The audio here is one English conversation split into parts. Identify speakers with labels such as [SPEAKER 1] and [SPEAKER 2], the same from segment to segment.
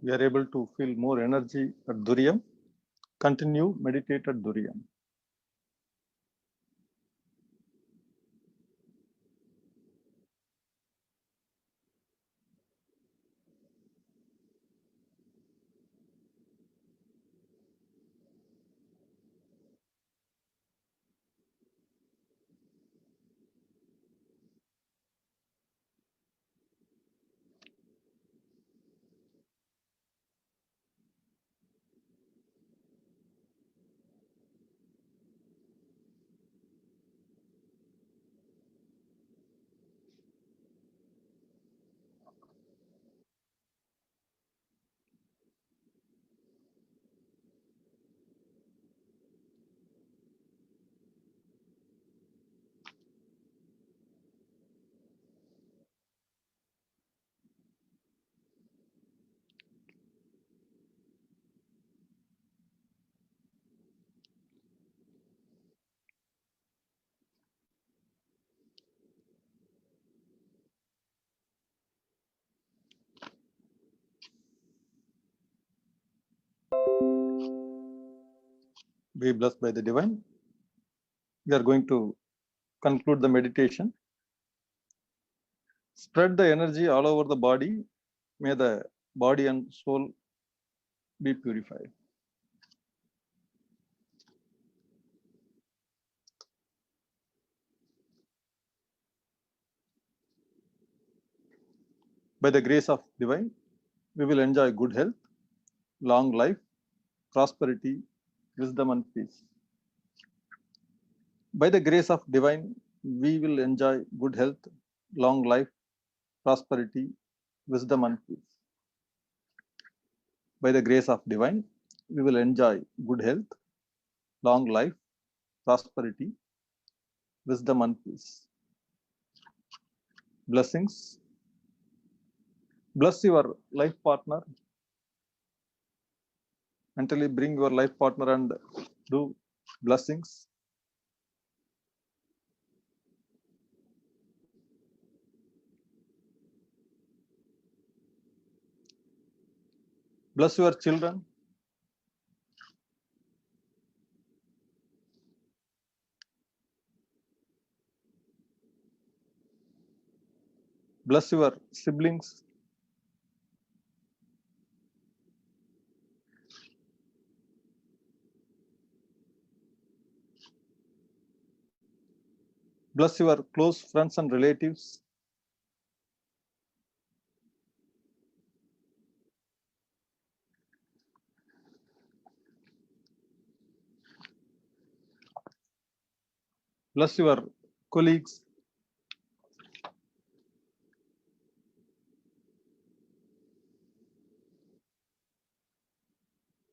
[SPEAKER 1] we are able to feel more energy at Duriyam. Continue meditate at Duriyam. Be blessed by the divine. We are going to conclude the meditation. Spread the energy all over the body. May the body and soul be purified. By the grace of divine, we will enjoy good health, long life, prosperity, wisdom and peace. By the grace of divine, we will enjoy good health, long life, prosperity, wisdom and peace. By the grace of divine, we will enjoy good health, long life, prosperity, wisdom and peace. Blessings. Bless your life partner. Mentally bring your life partner and do blessings. Bless your children. Bless your siblings. Bless your close friends and relatives. Bless your colleagues.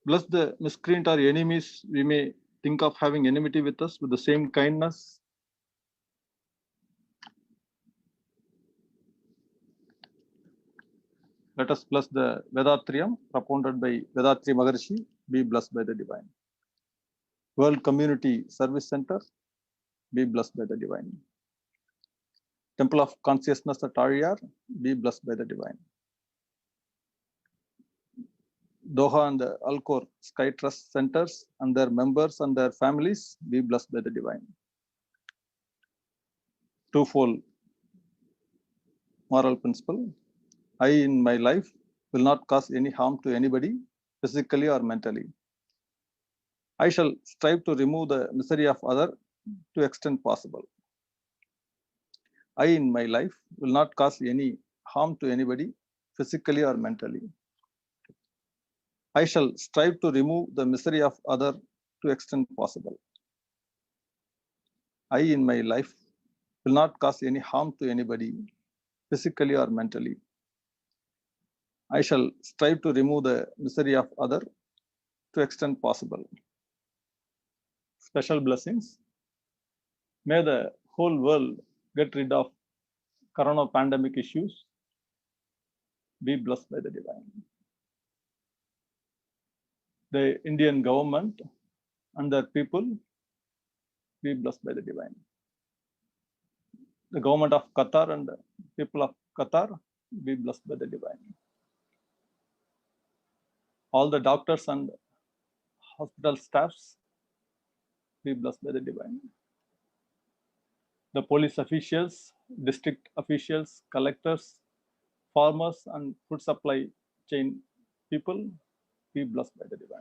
[SPEAKER 1] Bless the miscreant or enemies we may think of having enmity with us with the same kindness. Let us bless the Vedatriyam propounded by Vedatri Maharshi. Be blessed by the divine. World Community Service Center. Be blessed by the divine. Temple of Consciousness at Ariyar. Be blessed by the divine. Doha and the Alcor Sky Trust Centers and their members and their families. Be blessed by the divine. Twofold moral principle. I in my life will not cause any harm to anybody, physically or mentally. I shall strive to remove the misery of other to extent possible. I in my life will not cause any harm to anybody, physically or mentally. I shall strive to remove the misery of other to extent possible. I in my life will not cause any harm to anybody, physically or mentally. I shall strive to remove the misery of other to extent possible. Special blessings. May the whole world get rid of corona pandemic issues. Be blessed by the divine. The Indian government and their people, be blessed by the divine. The government of Qatar and the people of Qatar, be blessed by the divine. All the doctors and hospital staffs, be blessed by the divine. The police officials, district officials, collectors, farmers, and food supply chain people, be blessed by the divine.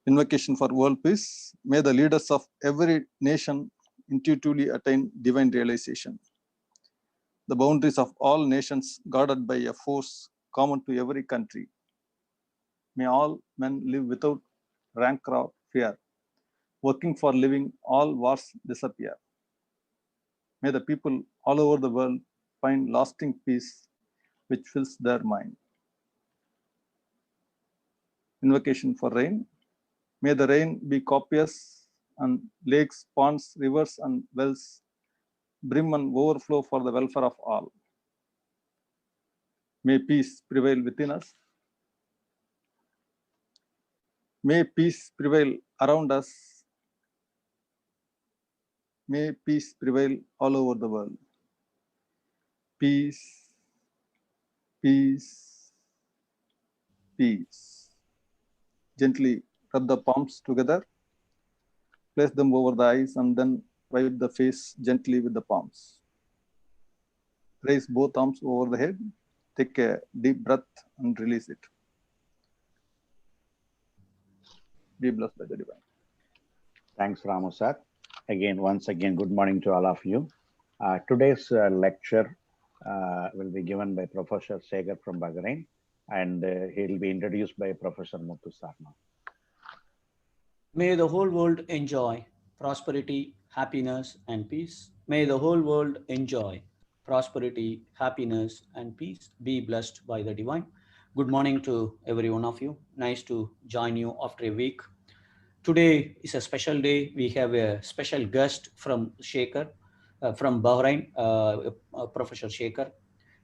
[SPEAKER 1] Invocation for world peace. May the leaders of every nation intuitively attain divine realization. The boundaries of all nations guarded by a force common to every country. May all men live without rancor or fear. Working for living, all wars disappear. May the people all over the world find lasting peace which fills their mind. Invocation for rain. May the rain be copious and lakes, ponds, rivers, and wells brim and overflow for the welfare of all. May peace prevail within us. May peace prevail around us. May peace prevail all over the world. Peace, peace, peace. Gently rub the palms together. Place them over the eyes and then wipe the face gently with the palms. Raise both arms over the head. Take a deep breath and release it. Be blessed by the divine.
[SPEAKER 2] Thanks, Ramu sir. Once again, good morning to all of you. Today's lecture will be given by Professor Sekar from Bahrain, and he will be introduced by Professor Muthu Sarma.
[SPEAKER 3] May the whole world enjoy prosperity, happiness, and peace. May the whole world enjoy prosperity, happiness, and peace. Be blessed by the divine. Good morning to every one of you. Nice to join you after a week. Today is a special day. We have a special guest from Sekar, from Bahrain, Professor Sekar.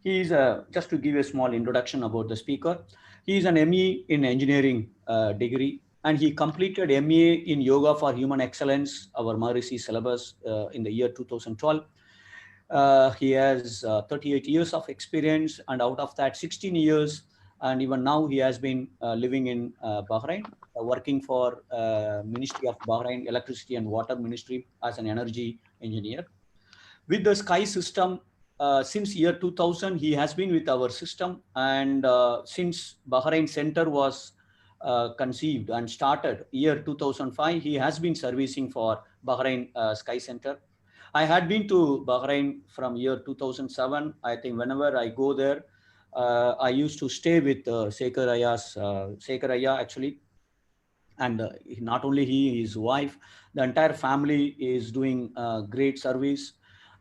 [SPEAKER 3] He is, just to give a small introduction about the speaker, he is an ME in engineering degree, and he completed MA in Yoga for Human Excellence, our Maharishi syllabus, in the year 2012. He has 38 years of experience, and out of that 16 years, and even now he has been living in Bahrain, working for Ministry of Bahrain Electricity and Water Ministry as an energy engineer. With the Sky system, since year 2000, he has been with our system, and since Bahrain Center was conceived and started year 2005, he has been servicing for Bahrain Sky Center. I had been to Bahrain from year 2007. I think whenever I go there, I used to stay with Sekar Ayya actually. And not only he, his wife, the entire family is doing great service,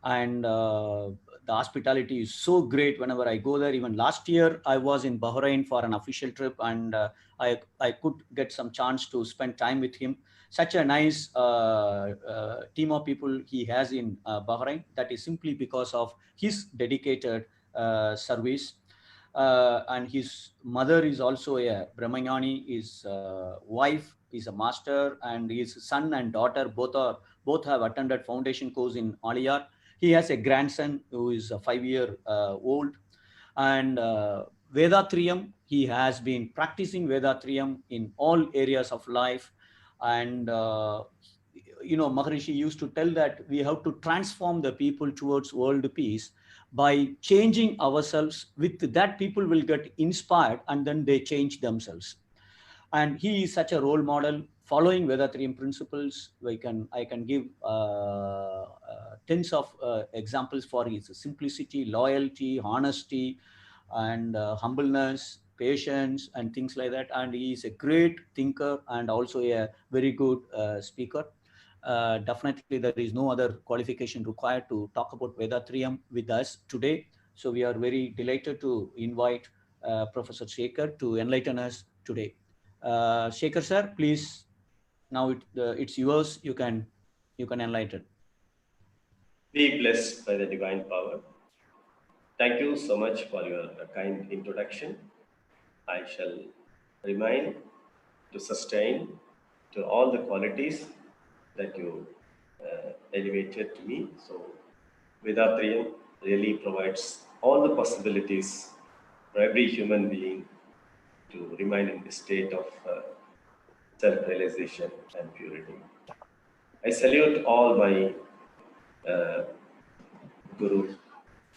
[SPEAKER 3] and the hospitality is so great whenever I go there. Even last year I was in Bahrain for an official trip, and I could get some chance to spend time with him. Such a nice team of people he has in Bahrain. That is simply because of his dedicated service. And his mother is also a Brahmanyani. His wife is a master, and his son and daughter both have attended foundation course in Aliyar. He has a grandson who is 5-year old, and Vedatriyam, he has been practicing Vedatriyam in all areas of life. And Maharishi used to tell that we have to transform the people towards world peace by changing ourselves. With that, people will get inspired, and then they change themselves. And he is such a role model. Following Vedatriyam principles, I can give tens of examples for his simplicity, loyalty, honesty, and humbleness, patience, and things like that. And he is a great thinker and also a very good speaker. Definitely there is no other qualification required to talk about Vedatriyam with us today. So we are very delighted to invite Professor Sekar to enlighten us today. Sekar sir, please, now it's yours. You can enlighten.
[SPEAKER 4] Be blessed by the divine power. Thank you so much for your kind introduction. I shall remain to sustain to all the qualities that you elevated to me. So Vedatriyam really provides all the possibilities for every human being to remain in the state of self-realization and purity. I salute all my gurus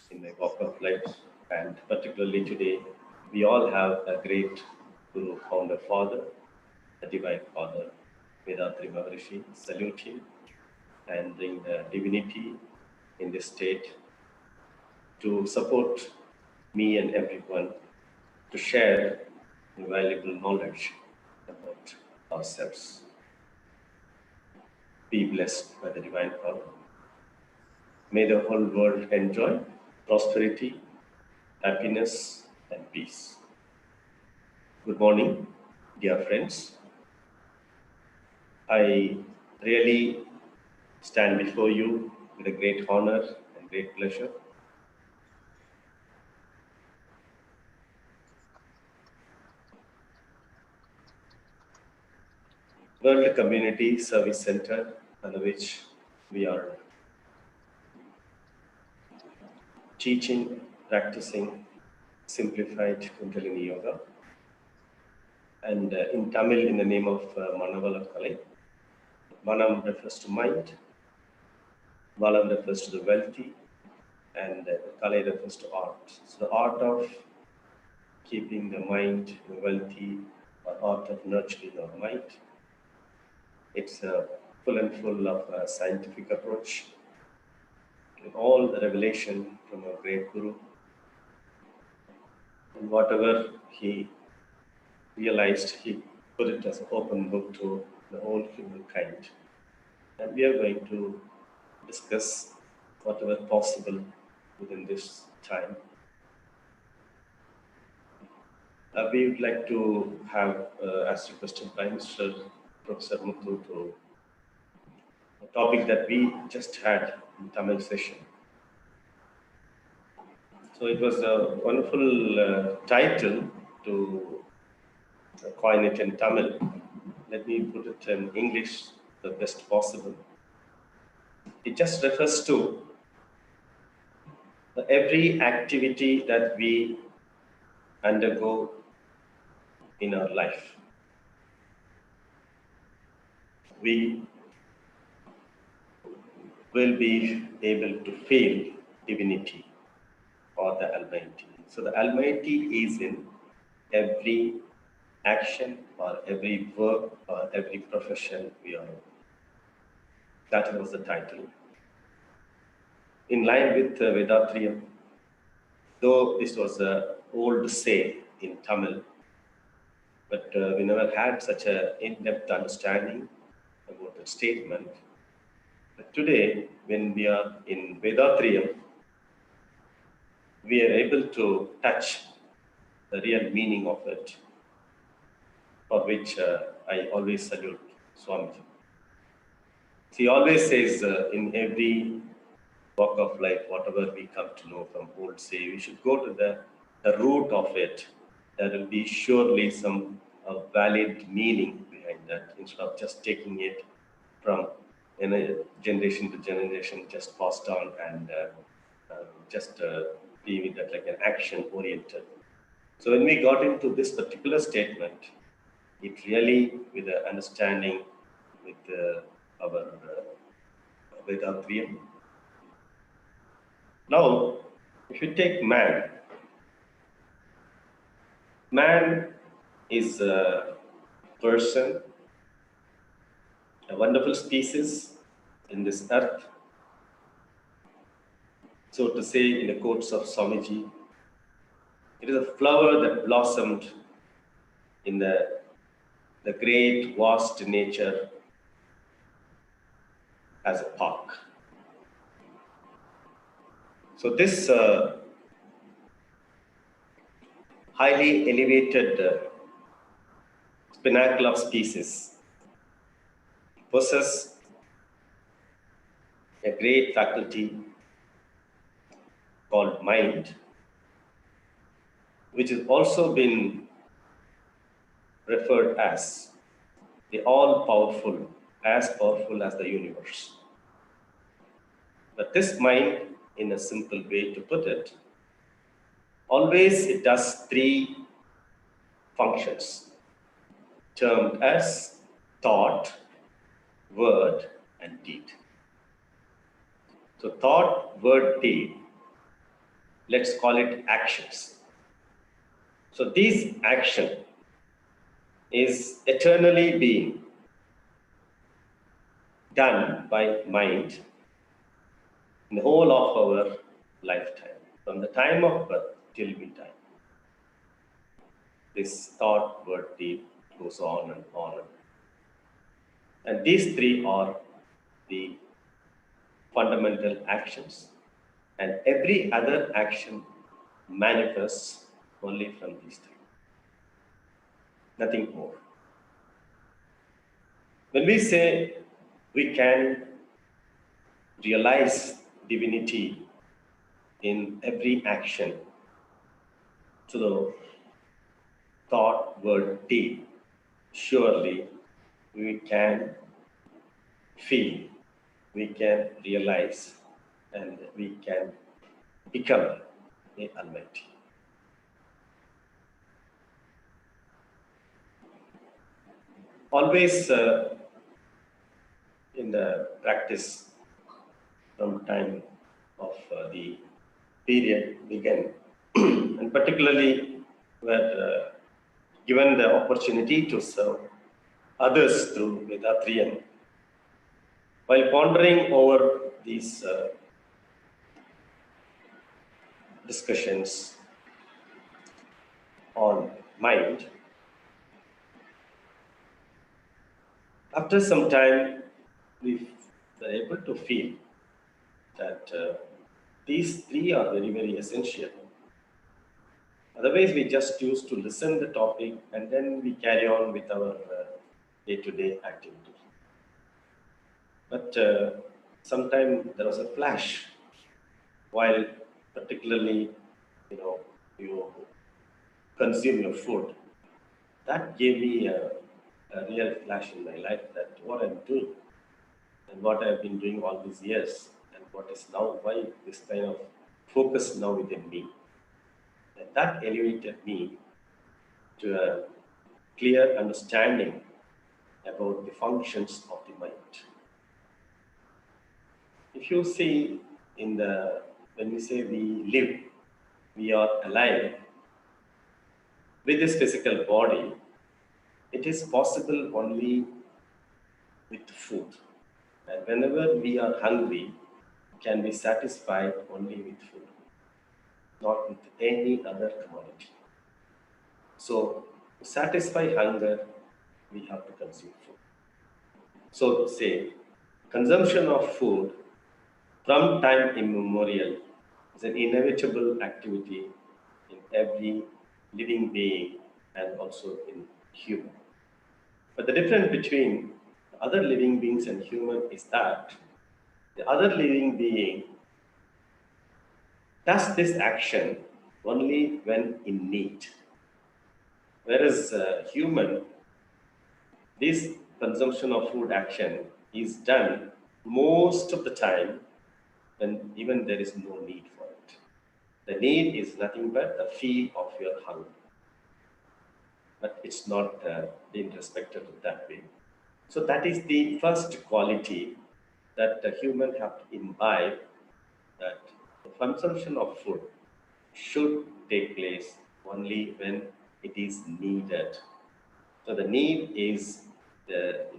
[SPEAKER 4] in my walk of life, and particularly today, we all have a great guru, founder, father, the divine father, Vedatri Maharishi. Salute him and bring the divinity in this state to support me and everyone to share valuable knowledge about ourselves. Be blessed by the divine power. May the whole world enjoy prosperity, happiness, and peace. Good morning, dear friends. I really stand before you with a great honor and great pleasure. World Community Service Center, under which we are teaching, practicing Simplified Kundalini Yoga, and in Tamil in the name of Manavala Kalai. Manam refers to mind, Valam refers to the wealthy, and Kalai refers to art. So the art of keeping the mind wealthy, or art of nurturing our mind. It's full and full of a scientific approach, with all the revelation from our great Guru, and whatever he realized, he put it as an open book to the whole humankind. And we are going to discuss whatever possible within this time. We would like to have, as requested by Mr. Professor Muthu, to a topic that we just had in Tamil session. So it was a wonderful title to coin it in Tamil. Let me put it in English the best possible. It just refers to every activity that we undergo in our life. We will be able to feel divinity or the Almighty. So the Almighty is in every action or every work or every profession we are in. That was the title. In line with Vedatriyam, though this was an old say in Tamil, but we never had such an in-depth understanding about the statement. But today, when we are in Vedatriyam, we are able to touch the real meaning of it, for which I always salute Swamiji. He always says in every walk of life, whatever we come to know from old say, we should go to the root of it. There will be surely some valid meaning behind that, instead of just taking it from generation to generation, just passed on and just be with that like an action oriented. So when we got into this particular statement, it really, with the understanding with our Vedatriyam. Now, if you take man, man is a person, a wonderful species in this earth. So to say in the quotes of Swamiji, it is a flower that blossomed in the great vast nature as a park. So this highly elevated pinnacle of species possess a great faculty called mind, which has also been referred as the all-powerful, as powerful as the universe. But this mind, in a simple way to put it, always it does three functions termed as thought, word, and deed. So thought, word, deed, let's call it actions. So this action is eternally being done by mind in the whole of our lifetime, from the time of birth till we die. This thought, word, deed goes on and on. And these three are the fundamental actions. And every other action manifests only from these three. Nothing more. When we say we can realize divinity in every action, to the thought, word, deed, surely we can feel, we can realize, and we can become the Almighty. Always in the practice from time of the period began, and particularly were given the opportunity to serve others through Vedatriyan. While pondering over these discussions on mind, after some time, we were able to feel that these three are very, very essential. Otherwise, we just choose to listen the topic and then we carry on with our day-to-day activity. But sometimes there was a flash while particularly, you consume your food. That gave me a real flash in my life that what I'm doing and what I've been doing all these years and what is now, why this kind of focus now within me. And that elevated me to a clear understanding about the functions of the mind. If you see when we say we live, we are alive with this physical body, it is possible only with food. And whenever we are hungry, can be satisfied only with food, not with any other commodity. So to satisfy hunger, we have to consume food. So say, consumption of food from time immemorial is an inevitable activity in every living being and also in human. But the difference between other living beings and human is that the other living being does this action only when in need. Whereas human, this consumption of food action is done most of the time when even there is no need for it. The need is nothing but the feel of your hunger. But it's not being respected that way. So that is the first quality that the human have to imbibe, that the consumption of food should take place only when it is needed. So the need is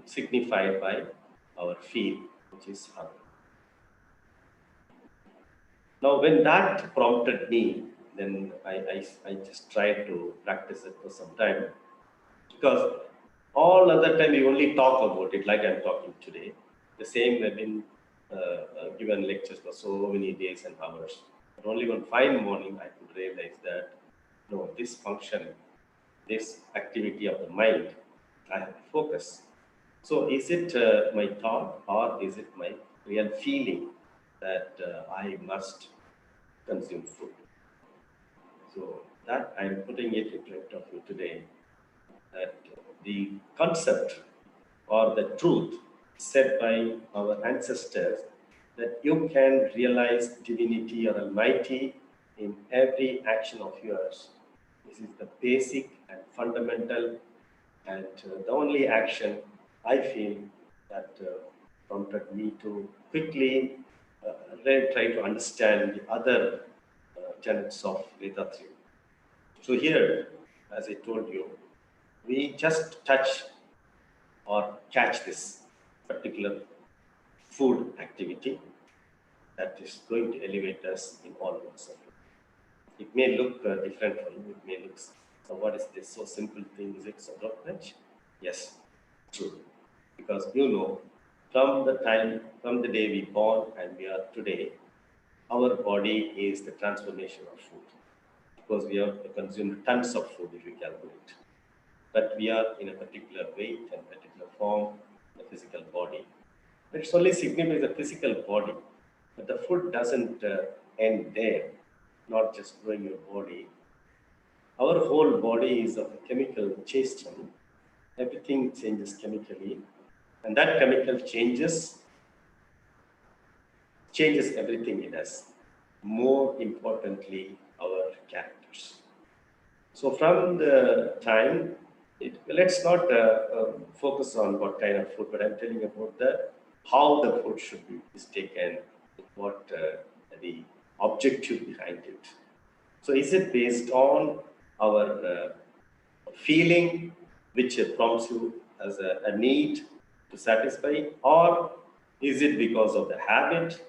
[SPEAKER 4] signified by our feel, which is hunger. Now, when that prompted me, then I just tried to practice it for some time, because all other time we only talk about it like I'm talking today. The same we've been given lectures for so many days and hours. But only one fine morning I could realize that, no, this function, this activity of the mind, I have to focus. So is it my thought or is it my real feeling that I must consume food? So that I'm putting it in front of you today, that the concept or the truth said by our ancestors that you can realize divinity or Almighty in every action of yours. This is the basic and fundamental and the only action I feel that prompted me to quickly try to understand the other tenets of Veda 3. So here, as I told you, we just touch or catch this particular food activity that is going to elevate us in all modes of life. It may look different for you. It may look, what is this so simple thing? Is it so much? Yes, true. Because from the day we born and we are today, our body is the transformation of food. Because we have consumed tons of food if you calculate. But we are in a particular weight and particular form, the physical body. But it's only significant the physical body. But the food doesn't end there, not just growing your body. Our whole body is of a chemical chastening. Everything changes chemically. And that chemical changes everything in us. More importantly, our characters. So from the time, let's not focus on what kind of food, but I'm telling about how the food should be taken, what the objective behind it. So is it based on our feeling, which prompts you as a need to satisfy, or is it because of the habit,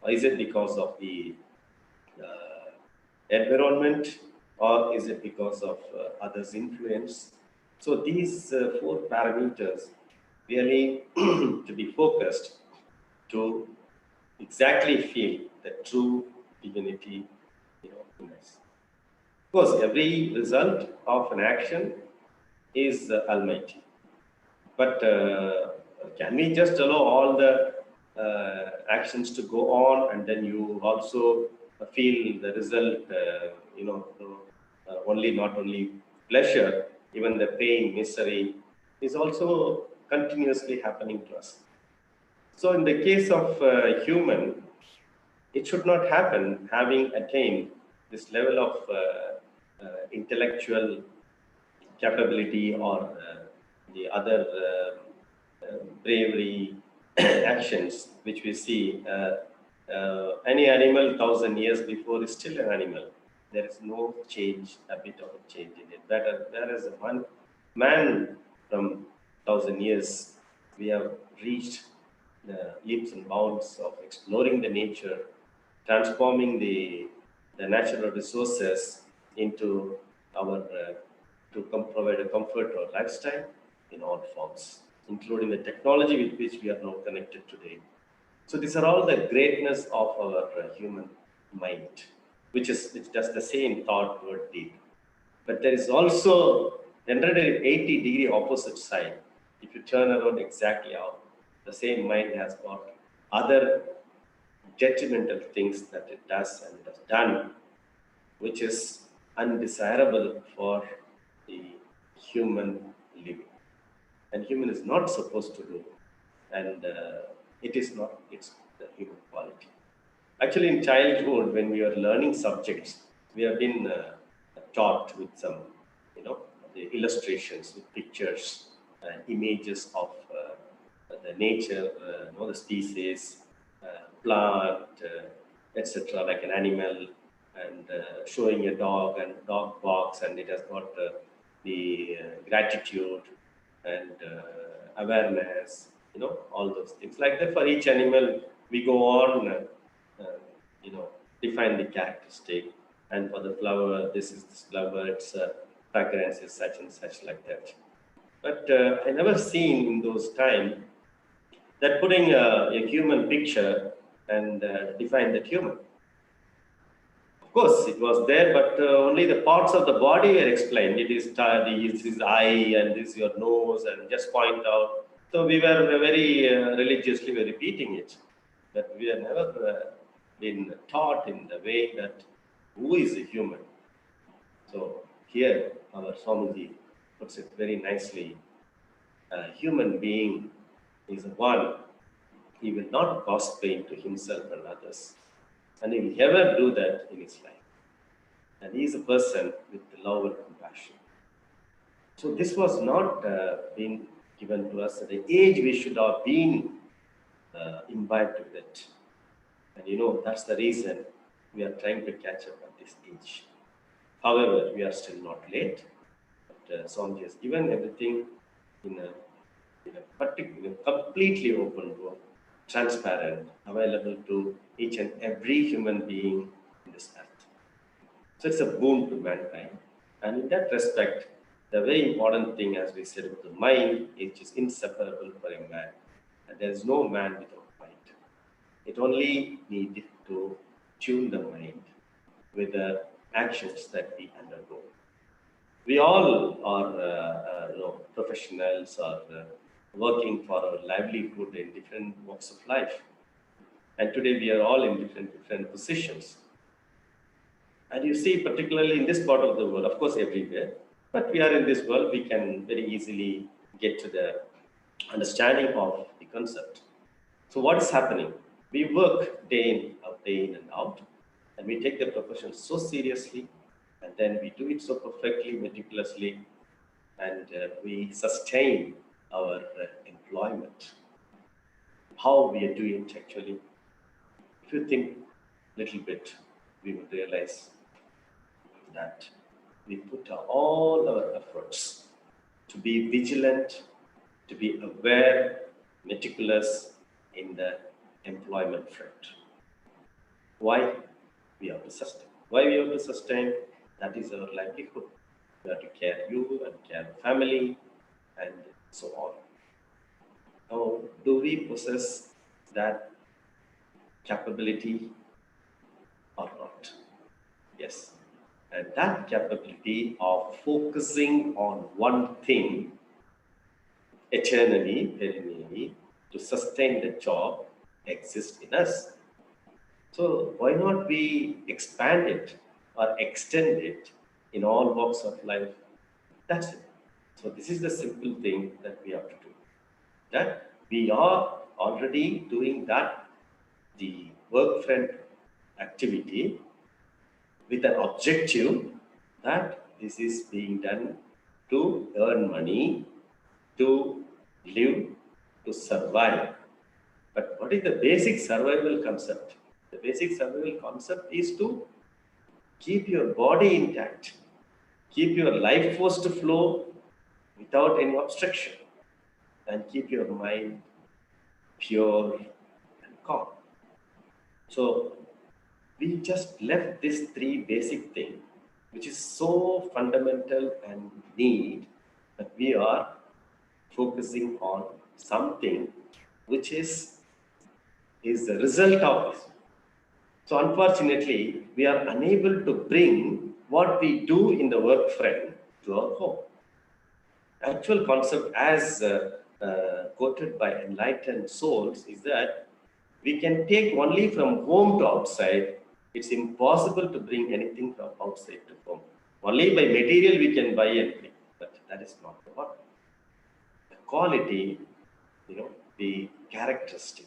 [SPEAKER 4] or is it because of the environment, or is it because of others' influence? So these 4 parameters really to be focused to exactly feel the true divinity in us. Of course, every result of an action is almighty. But can we just allow all the actions to go on, and then you also feel the result, not only pleasure, even the pain, misery is also continuously happening to us. So in the case of human, it should not happen having attained this level of intellectual capability or the other bravery actions which we see. Any animal 1,000 years before is still an animal. There is no change, a bit of a change in it. Whereas one man from 1,000 years, we have reached the leaps and bounds of exploring the nature, transforming the natural resources into our to provide a comfort or lifestyle in all forms, including the technology with which we are now connected today. So these are all the greatness of our human mind, which does the same thought, word, deed. But there is also 180-degree opposite side. If you turn around exactly how the same mind has got other detrimental things that it does and it has done, which is undesirable for the human living. And human is not supposed to do. And it's the human quality. Actually, in childhood, when we are learning subjects, we have been taught with some, the illustrations with pictures and images of the nature, the species, plant, etc., like an animal, and showing a dog and dog barks, and it has got the gratitude and awareness, all those things. Like that, for each animal, we go on, define the characteristic. And for the flower, this is this flower, its fragrance is such and such, like that. But I never seen in those times that putting a human picture and define that human. Of course, it was there, but only the parts of the body were explained. It is this is eye, and this is your nose, and just point out. So we were very religiously repeating it, but we have never been taught in the way that who is a human. So here, our Swamiji puts it very nicely. A human being is one. He will not cause pain to himself and others. And he will never do that in his life. and he is a person with love and compassion. So this was not been given to us at the age we should have been imbibed with it. And you know, that's the reason we are trying to catch up at this age. However, we are still not late. But Swamiji has given everything in a completely open book, transparent, available to each and every human being in this earth. So it's a boon to mankind. And in that respect, the very important thing, as we said, with the mind, which is inseparable for a man. And there is no man without mind. It only needs to tune the mind with the actions that we undergo. We all are professionals or working for our livelihood in different walks of life. And today we are all in different positions. And you see, particularly in this part of the world, of course, everywhere, but we are in this world, we can very easily get to the understanding of the concept. So what is happening? We work day in and out, and we take the profession so seriously, and then we do it so perfectly, meticulously, and we sustain our employment. How we are doing it actually, if you think a little bit, we will realize that we put all our efforts to be vigilant, to be aware, meticulous in the employment front. Why? We have to sustain. Why we have to sustain? That is our livelihood. We have to care you and care family and so on. Now, do we possess that capability or not? Yes. And that capability of focusing on one thing eternally, perennially, to sustain the job exists in us. So why not we expand it or extend it in all walks of life? That's it. So this is the simple thing that we have to do. That we are already doing that, the work front activity, with an objective that this is being done to earn money, to live, to survive. But what is the basic survival concept? The basic survival concept is to keep your body intact, keep your life force to flow without any obstruction, and keep your mind pure and calm. So we just left these three basic things, which is so fundamental and need, that we are focusing on something which is the result of this. So unfortunately, we are unable to bring what we do in the work front to our home. Actual concept, as quoted by enlightened souls, is that we can take only from home to outside. It's impossible to bring anything from outside to home. Only by material we can buy anything, but that is not the one. The quality, the characteristic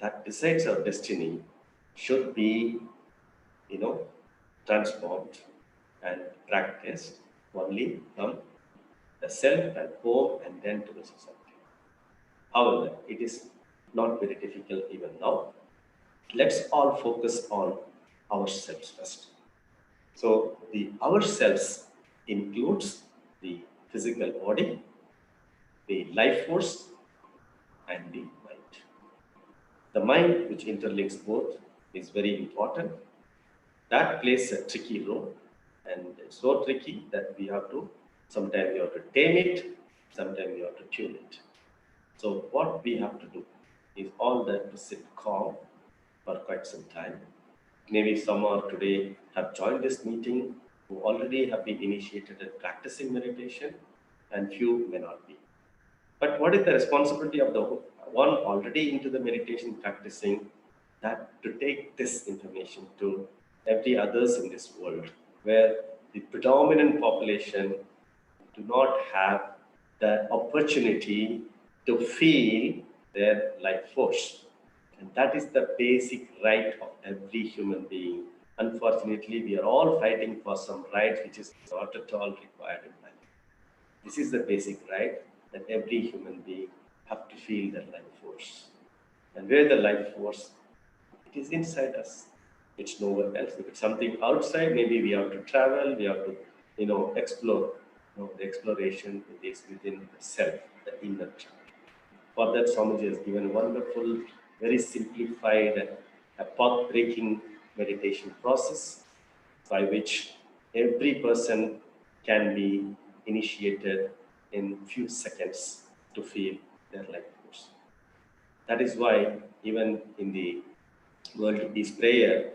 [SPEAKER 4] that decides our destiny should be, transformed and practiced only from the self and home and then to the society. However, it is not very difficult even now. Let's all focus on ourselves first. So the ourselves includes the physical body, the life force, and the mind. The mind, which interlinks both, is very important. That plays a tricky role, and it's so tricky that we have to, sometimes you have to tame it, sometimes you have to tune it. So what we have to do is all that to sit calm for quite some time. Maybe some are today have joined this meeting who already have been initiated in practicing meditation, and few may not be. But what is the responsibility of the one already into the meditation practicing, that to take this information to every others in this world, where the predominant population do not have the opportunity to feel their life force. And that is the basic right of every human being, unfortunately, we are all fighting for some rights which is not at all required in life. This is the basic right that every human being have to feel their life force. And where the life force, it is inside us. It's nowhere else. If it's something outside, maybe we have to travel, we have to, explore. The exploration is within the self, the inner child. For that, Swamiji has given a wonderful, very simplified, a path-breaking meditation process by which every person can be initiated in few seconds to feel their life force. That is why even in the World Peace Prayer,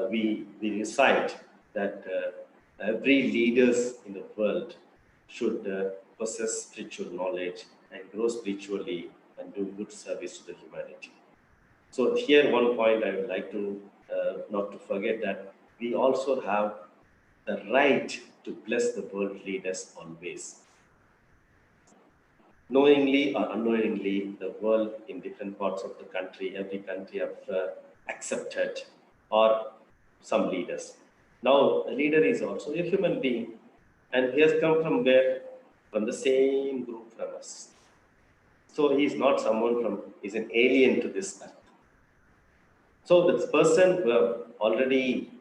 [SPEAKER 4] we recite that every leaders in the world should possess spiritual knowledge and grow spiritually and do good service to the humanity. So here one point I would like to not to forget that we also have the right to bless the world leaders always. Knowingly or unknowingly, the world in different parts of the country, every country have accepted or some leaders. Now, a leader is also a human being, and he has come from where? From the same group from us. So he is not someone from, he's an alien to this earth. So this person who have already